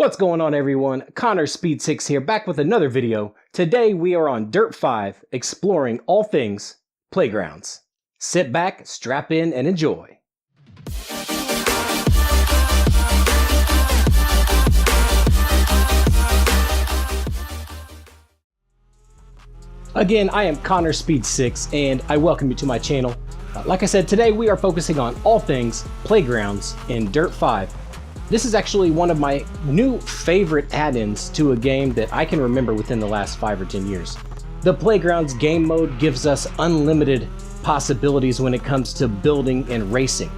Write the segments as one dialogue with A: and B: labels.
A: What's going on, everyone? Connor Speed 6 here, back with another video. Today we are on Dirt 5, exploring all things playgrounds. Sit back, strap in, and enjoy. Again, I am Connor Speed 6, and I welcome you to my channel. Like I said, today we are focusing on all things playgrounds in Dirt 5. This is actually one of my new favorite add-ins to a game that I can remember within the last 5 or 10 years. The Playgrounds game mode gives us unlimited possibilities when it comes to building and racing.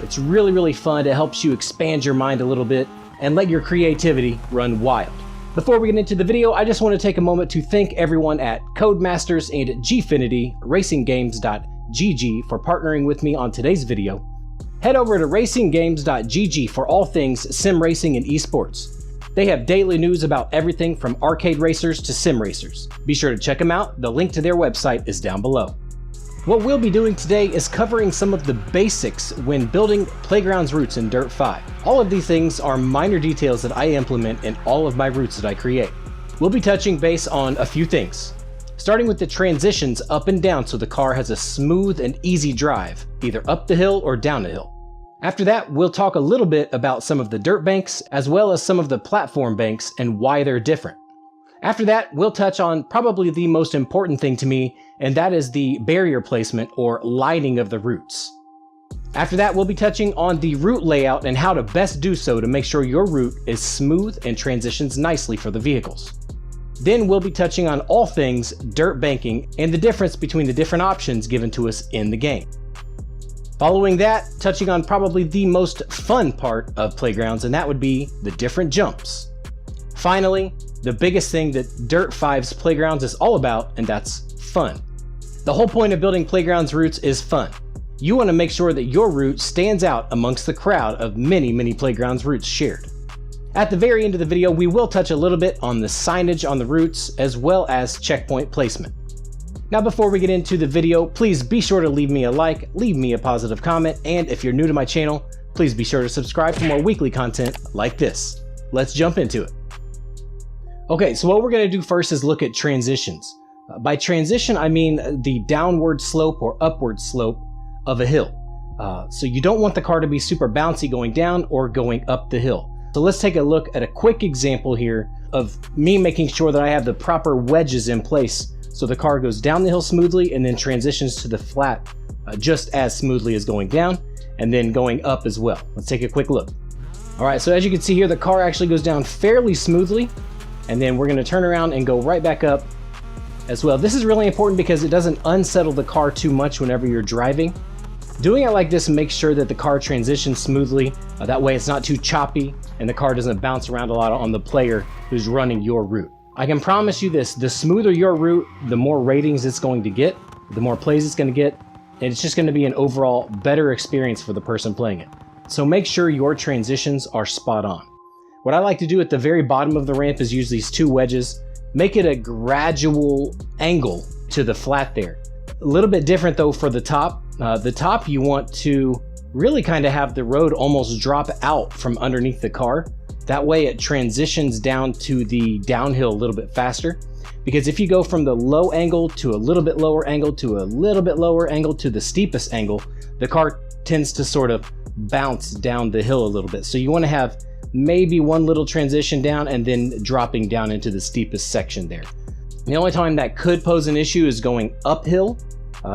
A: It's really fun. It helps you expand your mind a little bit and let your creativity run wild. Before we get into the video, I just want to take a moment to thank everyone at Codemasters and Gfinity RacingGames.gg for partnering with me on today's video. Head over to RacingGames.gg for all things sim racing and esports. They have daily news about everything from arcade racers to sim racers. Be sure to check them out. The link to their website is down below. What we'll be doing today is covering some of the basics when building Playgrounds routes in Dirt 5. All of these things are minor details that I implement in all of my routes that I create. We'll be touching base on a few things, starting with the transitions up and down so the car has a smooth and easy drive, either up the hill or down the hill. After that, we'll talk a little bit about some of the dirt banks as well as some of the platform banks and why they're different. After that, we'll touch on probably the most important thing to me, and that is the barrier placement or lighting of the routes. After that, we'll be touching on the route layout and how to best do so to make sure your route is smooth and transitions nicely for the vehicles. Then we'll be touching on all things dirt banking and the difference between the different options given to us in the game. Following that, touching on probably the most fun part of Playgrounds, and that would be the different jumps. Finally, the biggest thing that Dirt 5's Playgrounds is all about, and that's fun. The whole point of building Playgrounds routes is fun. You want to make sure that your route stands out amongst the crowd of many Playgrounds routes shared. At the very end of the video, we will touch a little bit on the signage on the routes as well as checkpoint placement. Now, before we get into the video, please be sure to leave me a like, leave me a positive comment, and if you're new to my channel, please be sure to subscribe for more weekly content like this. Let's jump into it. Okay, so what we're going to do first is look at transitions. By transition, I mean the downward slope or upward slope of a hill. So you don't want the car to be super bouncy going down or going up the hill. So let's take a look at a quick example here of me making sure that I have the proper wedges in place so the car goes down the hill smoothly and then transitions to the flat just as smoothly as going down and then going up as well. Let's take a quick look. All right, so as you can see here, the car actually goes down fairly smoothly, and then we're going to turn around and go right back up as well. This is really important because it doesn't unsettle the car too much whenever you're driving. Doing it like this makes sure that the car transitions smoothly. That way it's not too choppy and the car doesn't bounce around a lot on the player who's running your route. I can promise you this, the smoother your route, the more ratings it's going to get, the more plays it's going to get, and it's just going to be an overall better experience for the person playing it. So make sure your transitions are spot on. What I like to do at the very bottom of the ramp is use these two wedges, make it a gradual angle to the flat there. A little bit different though for the top. The top you want to really kind of have the road almost drop out from underneath the car. That way it transitions down to the downhill a little bit faster. Because if you go from the low angle to a little bit lower angle to a little bit lower angle to the steepest angle, the car tends to sort of bounce down the hill a little bit. So you want to have maybe one little transition down and then dropping down into the steepest section there. The only time that could pose an issue is going uphill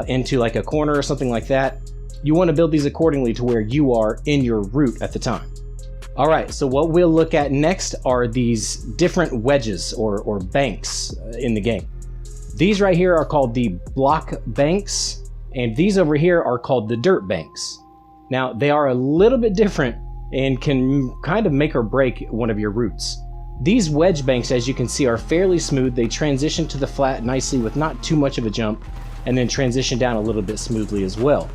A: into like a corner or something like that. You want to build these accordingly to where you are in your route at the time. All right, so what we'll look at next are these different wedges or banks in the game. These right here are called the block banks, and these over here are called the dirt banks. Now, they are a little bit different and can kind of make or break one of your routes. These wedge banks, as you can see, are fairly smooth. They transition to the flat nicely with not too much of a jump, and then transition down a little bit smoothly as well.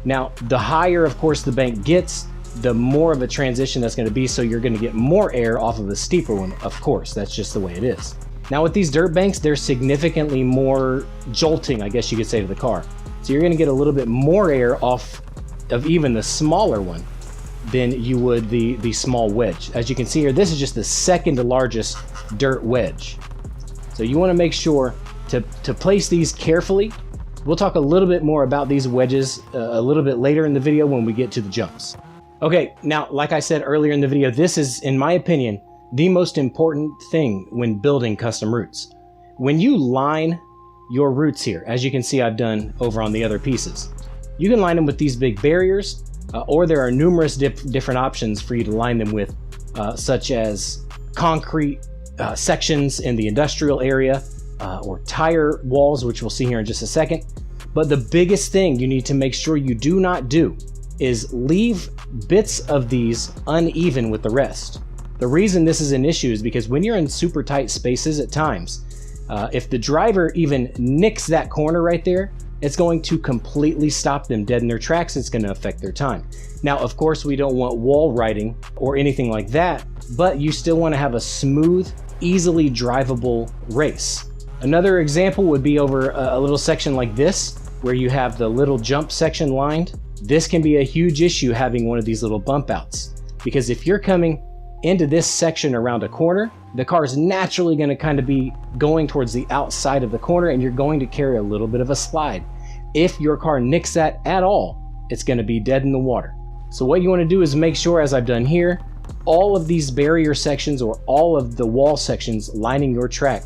A: Now, the higher, of course, the bank gets, the more of a transition that's going to be, so you're going to get more air off of a steeper one, of course. That's just the way it is. Now, with these dirt banks, they're significantly more jolting, I guess you could say, to the car. So you're going to get a little bit more air off of even the smaller one. than you would the small wedge. As you can see here, this is just the second largest dirt wedge. So you want to make sure to place these carefully. We'll talk a little bit more about these wedges a little bit later in the video when we get to the jumps. Okay, now, like I said earlier in the video, this is, in my opinion, the most important thing when building custom routes. When you line your routes here, as you can see I've done over on the other pieces, you can line them with these big barriers, or there are numerous different options for you to line them with, such as concrete sections in the industrial area, or tire walls, which we'll see here in just a second. But the biggest thing you need to make sure you do not do is leave bits of these uneven with the rest. The reason this is an issue is because when you're in super tight spaces at times, if the driver even nicks that corner right there, it's going to completely stop them dead in their tracks. It's going to affect their time. Now, of course, we don't want wall riding or anything like that, but you still want to have a smooth, easily drivable race. Another example would be over a little section like this, where you have the little jump section lined. This can be a huge issue having one of these little bump outs, because if you're coming into this section around a corner, the car is naturally going to kind of be going towards the outside of the corner, and you're going to carry a little bit of a slide. If your car nicks that at all, it's going to be dead in the water. So what you want to do is make sure, as I've done here, all of these barrier sections or all of the wall sections lining your track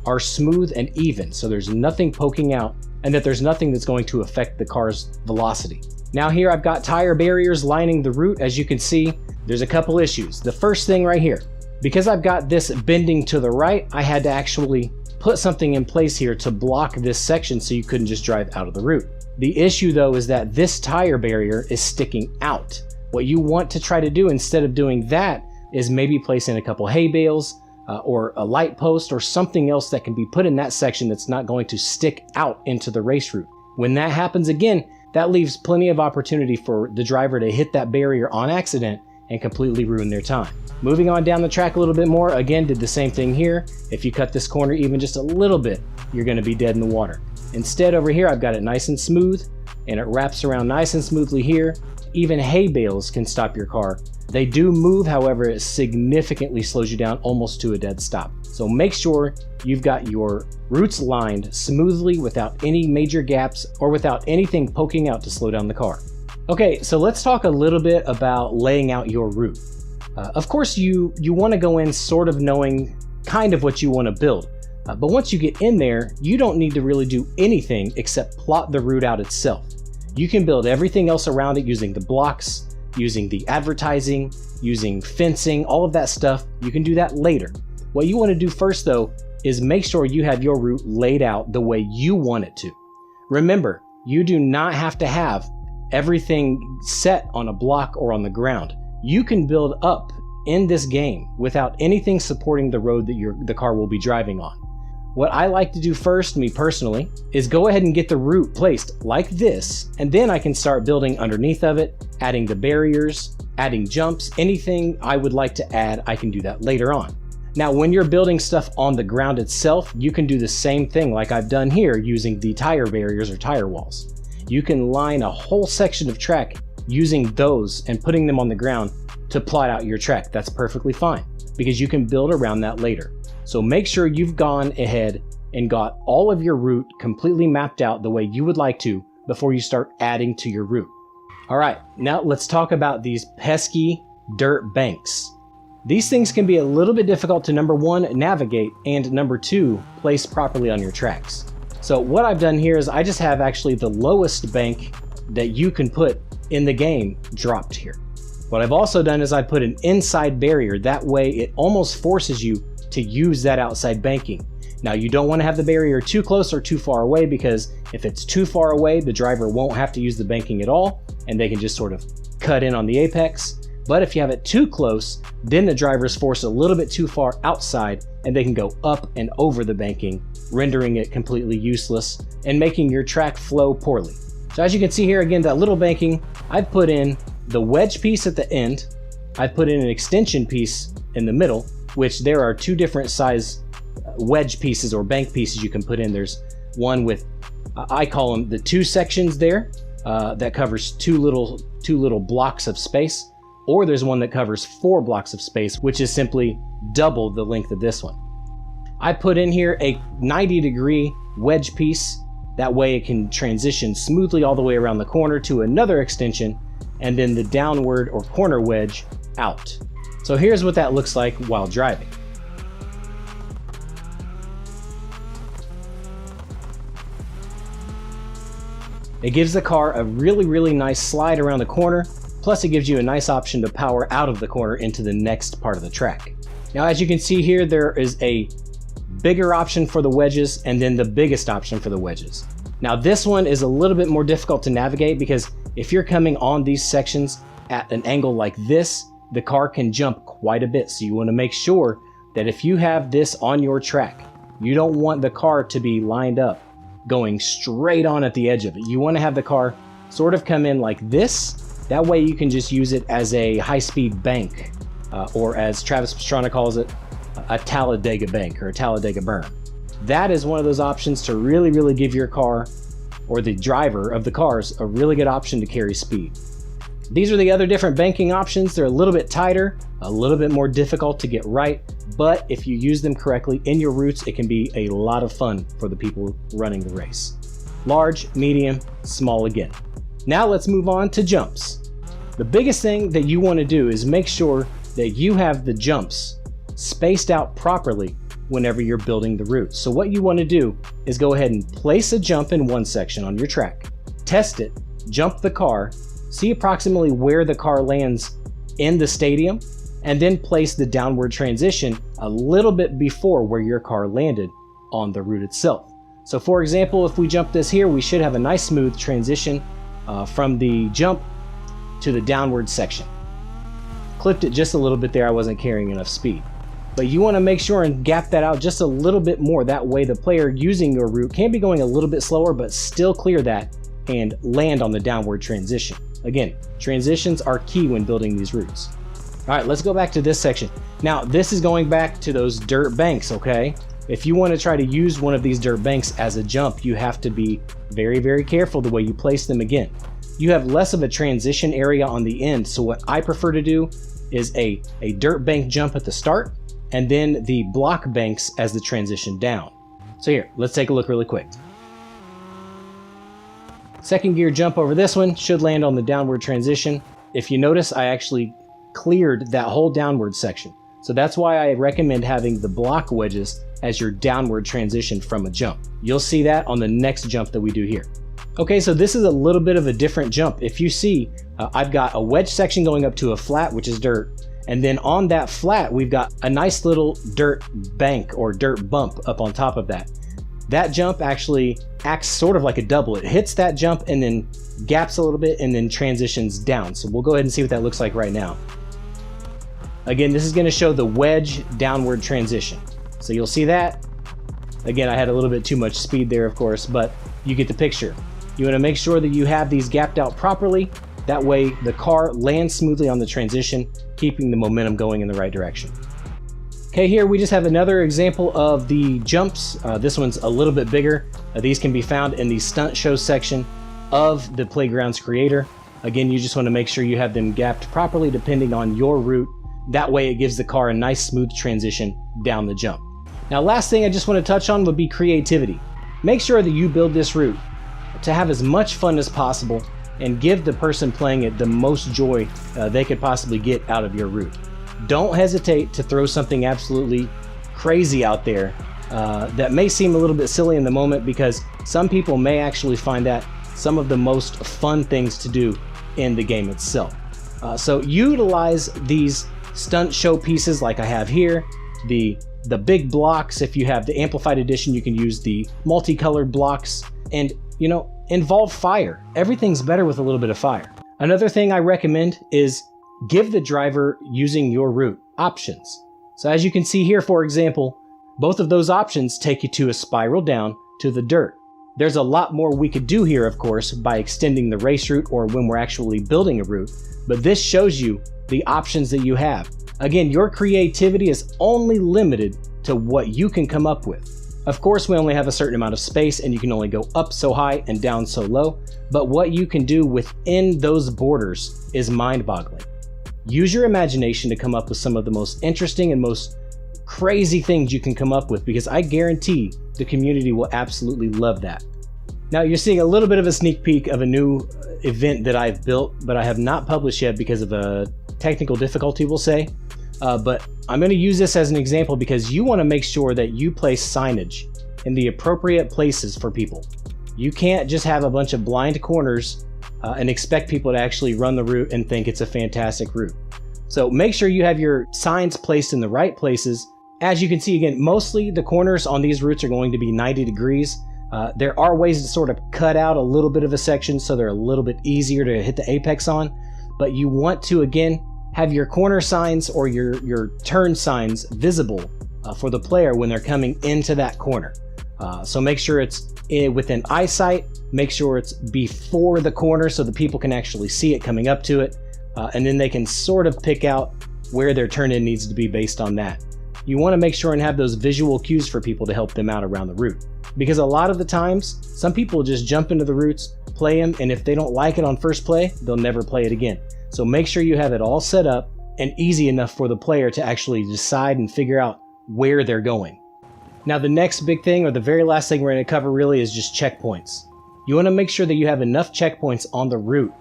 A: are smooth and even, so there's nothing poking out and that there's nothing that's going to affect the car's velocity. Now here I've got tire barriers lining the route. As you can see, there's a couple issues. The first thing right here, because I've got this bending to the right, I had to actually put something in place here to block this section so you couldn't just drive out of the route. The issue though is that this tire barrier is sticking out. What you want to try to do instead of doing that is maybe place in a couple hay bales or a light post or something else that can be put in that section that's not going to stick out into the race route. When that happens again, that leaves plenty of opportunity for the driver to hit that barrier on accident and completely ruin their time. Moving on down the track a little bit more, again, did the same thing here. If you cut this corner even just a little bit, you're going to be dead in the water. Instead, over here, I've got it nice and smooth, and it wraps around nice and smoothly here. Even hay bales can stop your car. They do move, however, it significantly slows you down almost to a dead stop. So make sure you've got your routes lined smoothly without any major gaps or without anything poking out to slow down the car. Okay, so let's talk a little bit about laying out your route. Of course, you want to go in sort of knowing kind of what you want to build. But once you get in there, you don't need to really do anything except plot the route out itself. You can build everything else around it using the blocks, using the advertising, using fencing, all of that stuff. You can do that later. What you want to do first though is make sure you have your route laid out the way you want it to. Remember, you do not have to have everything set on a block or on the ground. You can build up in this game without anything supporting the road that the car will be driving on. What I like to do first, me personally, is go ahead and get the route placed like this, and then I can start building underneath of it, adding the barriers, adding jumps, anything I would like to add, I can do that later on. Now, when you're building stuff on the ground itself, you can do the same thing like I've done here using the tire barriers or tire walls. You can line a whole section of track using those and putting them on the ground to plot out your track. That's perfectly fine because you can build around that later. So make sure you've gone ahead and got all of your route completely mapped out the way you would like to before you start adding to your route. All right, now let's talk about these pesky dirt banks. These things can be a little bit difficult to, number one, navigate, and number two, place properly on your tracks. So what I've done here is I just have actually the lowest bank that you can put in the game dropped here. What I've also done is I put an inside barrier. That way it almost forces you to use that outside banking. Now you don't want to have the barrier too close or too far away, because if it's too far away, the driver won't have to use the banking at all and they can just sort of cut in on the apex. But if you have it too close, then the driver's forced a little bit too far outside and they can go up and over the banking, rendering it completely useless and making your track flow poorly. So as you can see here, again, that little banking, I've put in the wedge piece at the end. I've put in an extension piece in the middle, which there are two different size wedge pieces or bank pieces you can put in. There's one with, I call them the two sections there, that covers two little blocks of space. or there's one that covers 4 blocks of space, which is simply double the length of this one. I put in here a 90-degree wedge piece. That way it can transition smoothly all the way around the corner to another extension, and then the downward or corner wedge out. So here's what that looks like while driving. It gives the car a really nice slide around the corner, plus it gives you a nice option to power out of the corner into the next part of the track. Now, as you can see here, there is a bigger option for the wedges and then the biggest option for the wedges. Now, this one is a little bit more difficult to navigate because if you're coming on these sections at an angle like this, the car can jump quite a bit. So you want to make sure that if you have this on your track, you don't want the car to be lined up going straight on at the edge of it. You want to have the car sort of come in like this. That way you can just use it as a high-speed bank, or as Travis Pastrana calls it, a Talladega bank or a Talladega berm. That is one of those options to really give your car, or the driver of the cars, a really good option to carry speed. These are the other different banking options. They're a little bit tighter, a little bit more difficult to get right, but if you use them correctly in your routes, it can be a lot of fun for the people running the race. Large, medium, small again. Now let's move on to jumps. The biggest thing that you want to do is make sure that you have the jumps spaced out properly whenever you're building the route. So what you want to do is go ahead and place a jump in one section on your track, test it, jump the car, see approximately where the car lands in the stadium, and then place the downward transition a little bit before where your car landed on the route itself. So for example, if we jump this here, we should have a nice smooth transition from the jump to the downward section. Clipped it just a little bit there, I wasn't carrying enough speed. But you want to make sure and gap that out just a little bit more. That way the player using your route can be going a little bit slower, but still clear that and land on the downward transition. Again, transitions are key when building these routes. All right, let's go back to this section. Now, this is going back to those dirt banks, okay? If you want to try to use one of these dirt banks as a jump, you have to be very careful the way you place them again. You have less of a transition area on the end, so what I prefer to do is a dirt bank jump at the start, and then the block banks as the transition down. So here, let's take a look really quick. Second gear jump over this one should land on the downward transition. If you notice, I actually cleared that whole downward section. So that's why I recommend having the block wedges as your downward transition from a jump. You'll see that on the next jump that we do here. Okay, so this is a little bit of a different jump. If you see, I've got a wedge section going up to a flat, which is dirt. And then on that flat, we've got a nice little dirt bank or dirt bump up on top of that. That jump actually acts sort of like a double. It hits that jump and then gaps a little bit and then transitions down. So we'll go ahead and see what that looks like right now. Again, this is going to show the wedge downward transition. So you'll see that. Again, I had a little bit too much speed there, of course, but you get the picture. You want to make sure that you have these gapped out properly. That way the car lands smoothly on the transition, keeping the momentum going in the right direction. Okay, here we just have another example of the jumps. This one's a little bit bigger. These can be found in the stunt show section of the Playgrounds creator. Again, you just want to make sure you have them gapped properly depending on your route. That way it gives the car a nice smooth transition down the jump. Now, last thing I just want to touch on would be creativity. Make sure that you build this route to have as much fun as possible and give the person playing it the most joy they could possibly get out of your route. Don't hesitate to throw something absolutely crazy out there that may seem a little bit silly in the moment, because some people may actually find that some of the most fun things to do in the game itself. So utilize these stunt show pieces like I have here, the big blocks. If you have the amplified edition, you can use the multicolored blocks, and involve fire. Everything's better with a little bit of fire. Another thing I recommend is give the driver using your route options. So as you can see here, for example, both of those options take you to a spiral down to the dirt. There's a lot more we could do here, of course, by extending the race route or when we're actually building a route, but this shows you the options that you have. Again, your creativity is only limited to what you can come up with. Of course, we only have a certain amount of space and you can only go up so high and down so low, but what you can do within those borders is mind-boggling. use your imagination to come up with some of the most interesting and most crazy things you can come up with, because I guarantee the community will absolutely love that. Now you're seeing a little bit of a sneak peek of a new event that I've built, but I have not published yet because of a technical difficulty, we'll say. But I'm going to use this as an example because you want to make sure that you place signage in the appropriate places for people. You can't just have a bunch of blind corners and expect people to actually run the route and think it's a fantastic route. So make sure you have your signs placed in the right places. As you can see, again, mostly the corners on these routes are going to be 90 degrees. There are ways to sort of cut out a little bit of a section so they're a little bit easier to hit the apex on, but you want to, again, have your corner signs or your turn signs visible for the player when they're coming into that corner. So make sure it's within eyesight, make sure it's before the corner so the people can actually see it coming up to it, and then they can sort of pick out where their turn in needs to be based on that. You want to make sure and have those visual cues for people to help them out around the route. Because a lot of the times, some people just jump into the routes, play them, and if they don't like it on first play, they'll never play it again. So make sure you have it all set up and easy enough for the player to actually decide and figure out where they're going. Now the next big thing, or the very last thing we're going to cover really, is just checkpoints. You want to make sure that you have enough checkpoints on the route.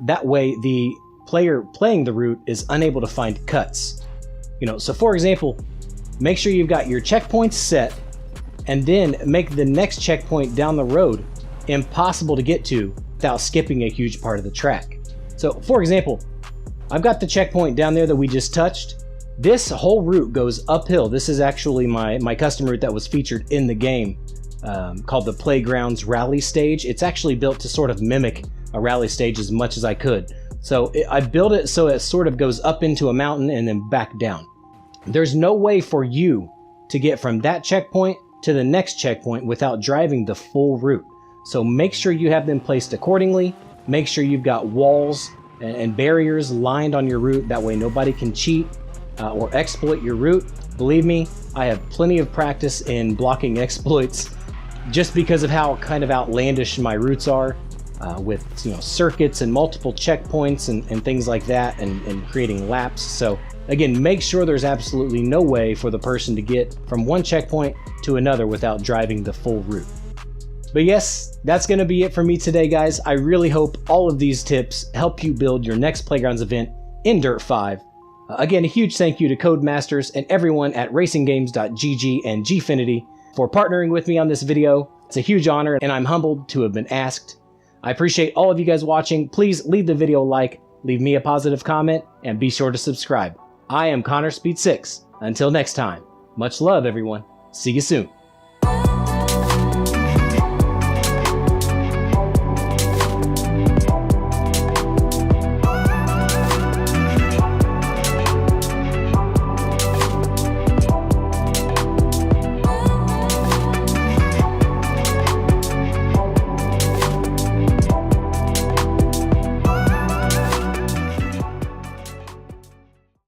A: That way the player playing the route is unable to find cuts. So for example, make sure you've got your checkpoints set, and then make the next checkpoint down the road impossible to get to without skipping a huge part of the track. So for example, I've got the checkpoint down there that we just touched. This whole route goes uphill. This is actually my custom route that was featured in the game, called the Playgrounds Rally Stage. It's actually built to sort of mimic a rally stage as much as I could. So I built it so it sort of goes up into a mountain and then back down. There's no way for you to get from that checkpoint to the next checkpoint without driving the full route. So make sure you have them placed accordingly. Make sure you've got walls and barriers lined on your route. That way nobody can cheat or exploit your route. Believe me, I have plenty of practice in blocking exploits just because of how kind of outlandish my routes are, with circuits and multiple checkpoints and things like that, and creating laps. So again, make sure there's absolutely no way for the person to get from one checkpoint to another without driving the full route. But yes, that's going to be it for me today, guys. I really hope all of these tips help you build your next Playgrounds event in Dirt 5. Again, a huge thank you to Codemasters and everyone at racinggames.gg and Gfinity for partnering with me on this video. It's a huge honor, and I'm humbled to have been asked. I appreciate all of you guys watching. Please leave the video a like, leave me a positive comment, and be sure to subscribe. I am Connor Speed 6. Until next time, much love, everyone. See you soon.